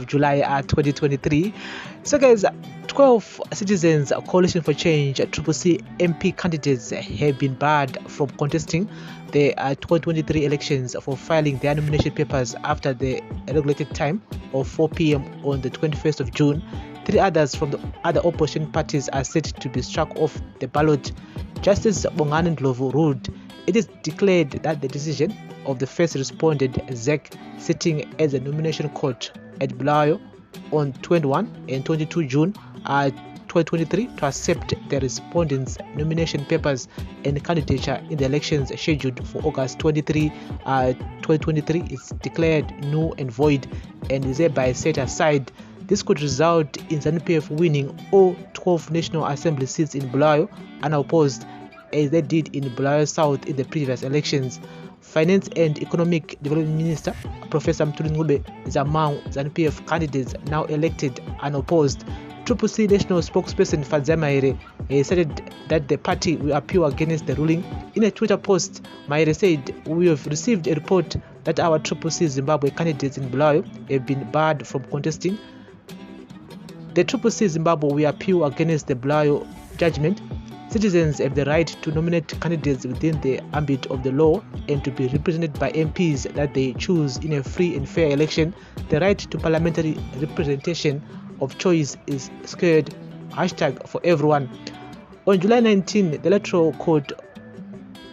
July 2023. So guys, 12 Citizens Coalition for Change CCC MP candidates have been barred from contesting the 2023 elections for filing their nomination papers after the regulated time of 4 p.m. on the 21st of June. 3 others from the other opposition parties are set to be struck off the ballot. Justice Bongani Ndlovu ruled it is declared that the decision of the first respondent, ZEC, sitting as a nomination court at Bulàwayo on 21 and 22 June 2023 to accept the respondents' nomination papers and candidature in the elections scheduled for August 23, 2023 is declared null and void and is thereby set aside. This could result in ZANU-PF winning all 12 National Assembly seats in Bulàwayo unopposed, as they did in Bulàwayo South in the previous elections. Finance and Economic Development Minister Professor Ncube is among ZANU-PF candidates now elected unopposed. CCC National Spokesperson Fadzai Maire said that the party will appeal against the ruling. In a Twitter post, Maire said, "We have received a report that our CCC Zimbabwe candidates in Bulàwayo have been barred from contesting. The CCC Zimbabwe will appeal against the Bulàwayo judgment. Citizens have the right to nominate candidates within the ambit of the law and to be represented by MPs that they choose in a free and fair election. The right to parliamentary representation of choice is secured. Hashtag for everyone." On July 19, the Electoral Code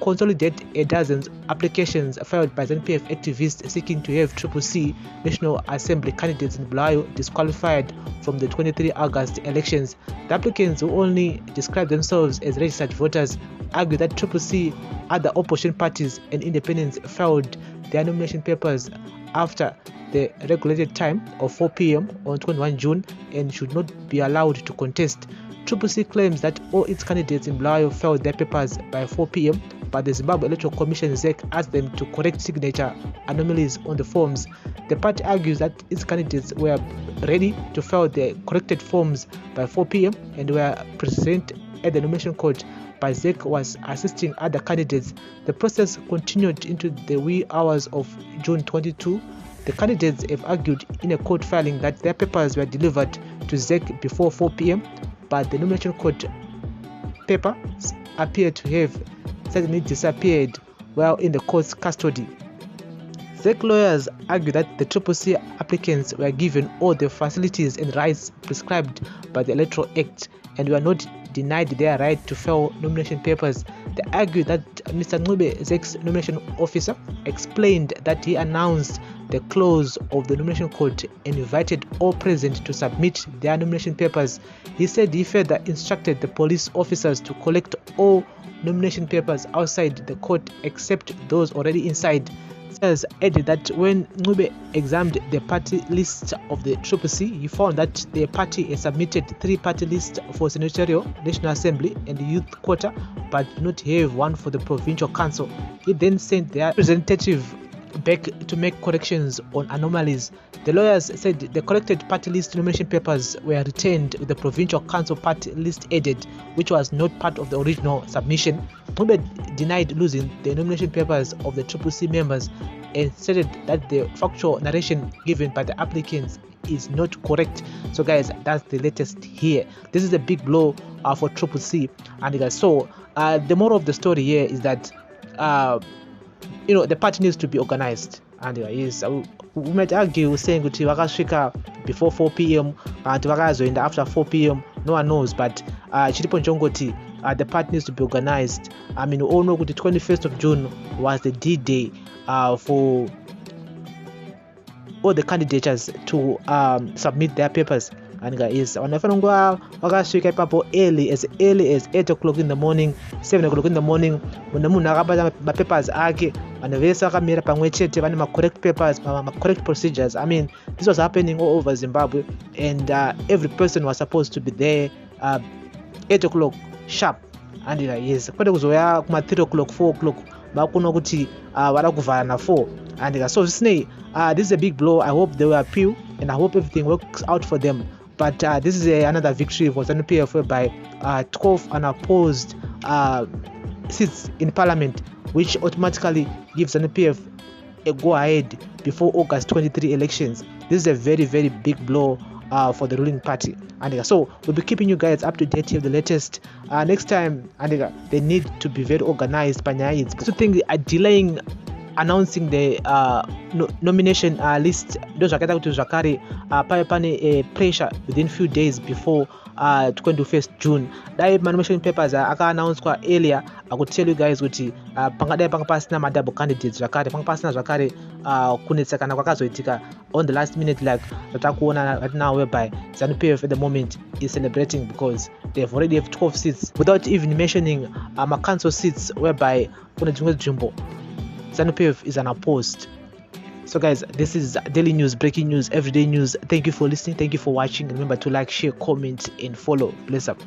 consolidated a dozen applications filed by ZANU-PF activists seeking to have CCC National Assembly candidates in Bulàwayo disqualified from the 23 August elections. The applicants, who only describe themselves as registered voters, argue that CCC, other opposition parties and independents filed their nomination papers after the regulated time of 4 p.m. on 21 June and should not be allowed to contest. CCC claims that all its candidates in Bulàwayo filed their papers by 4 p.m. but the Zimbabwe Electoral Commission ZEC asked them to correct signature anomalies on the forms. The party argues that its candidates were ready to file the corrected forms by 4 p.m. and were present at the nomination court, but ZEC was assisting other candidates. The process continued into the wee hours of June 22. The candidates have argued in a court filing that their papers were delivered to ZEC before 4 p.m. but the nomination court papers appear to have suddenly disappeared while in the court's custody. ZEC lawyers argue that the CCC applicants were given all the facilities and rights prescribed by the Electoral Act and were not denied their right to file nomination papers. They argue that Mr. Ncube, ZEC's nomination officer, explained that he announced the close of the nomination court and invited all present to submit their nomination papers. He said he further instructed the police officers to collect all nomination papers outside the court except those already inside. Says added that when Ncube examined the party list of the CCC, he found that the party has submitted 3 party lists for Senatorial, National Assembly and Youth Quota, but did not have one for the Provincial Council. He then sent their representative back to make corrections on anomalies. The lawyers said the corrected party list nomination papers were returned with the Provincial Council party list added, which was not part of the original submission. Ncube denied losing the nomination papers of the CCC members and stated that the factual narration given by the applicants is not correct. So guys, that's the latest here. This is a big blow for CCC. And guys, so the moral of the story here is that the party needs to be organized. And yes, we might argue saying that wakasvika before 4 p.m. and wakazoenda after 4 p.m. No one knows, but chiripo njongoti the party needs to be organized. I mean, we all know that the 21st of June was the D-Day for all the candidates to submit their papers. And guys, wanafanongwa wakasvika ipapo early as 8 o'clock in the morning, 7 o'clock in the morning, when the munhu akabata mapapers ake, vanhu vese vakamira pamwe chete vane correct papers, correct procedures. I mean, this was happening all over Zimbabwe, and every person was supposed to be there 8 o'clock sharp. And yes, kwete kuzoya kuma 3 o'clock, 4 o'clock, vakuona kuti varakuvhara na 4. And so this is a big blow. I hope they will appeal, and I hope everything works out for them. But this is another victory for ZANU-PF, whereby 12 unopposed seats in parliament, which automatically gives ZANU-PF a go-ahead before August 23 elections. this is a very big blow for the ruling party. And so we'll be keeping you guys up to date with the latest next time. And they need to be very organized. Panyaids, so think delaying announcing the nomination list ndo zvakaita kuti zvakare pave pane pressure within few days before 21st June. Dai nomination papers akaannounced earlier. I could tell you guys kuti pangadai panga pasina madouble candidates zvakare, panga pasina zvakare kunetsekana kwakazoitika on the last minute like tatakuona right now, whereby ZANU-PF at the moment is celebrating because they've already have 12 seats without even mentioning council seats whereby kuna dzimwe nzvimbo ZANU-PF is unopposed. So guys, this is daily news, breaking news, everyday news. Thank you for listening, thank you for watching. Remember to like, share, comment and follow. Bless up.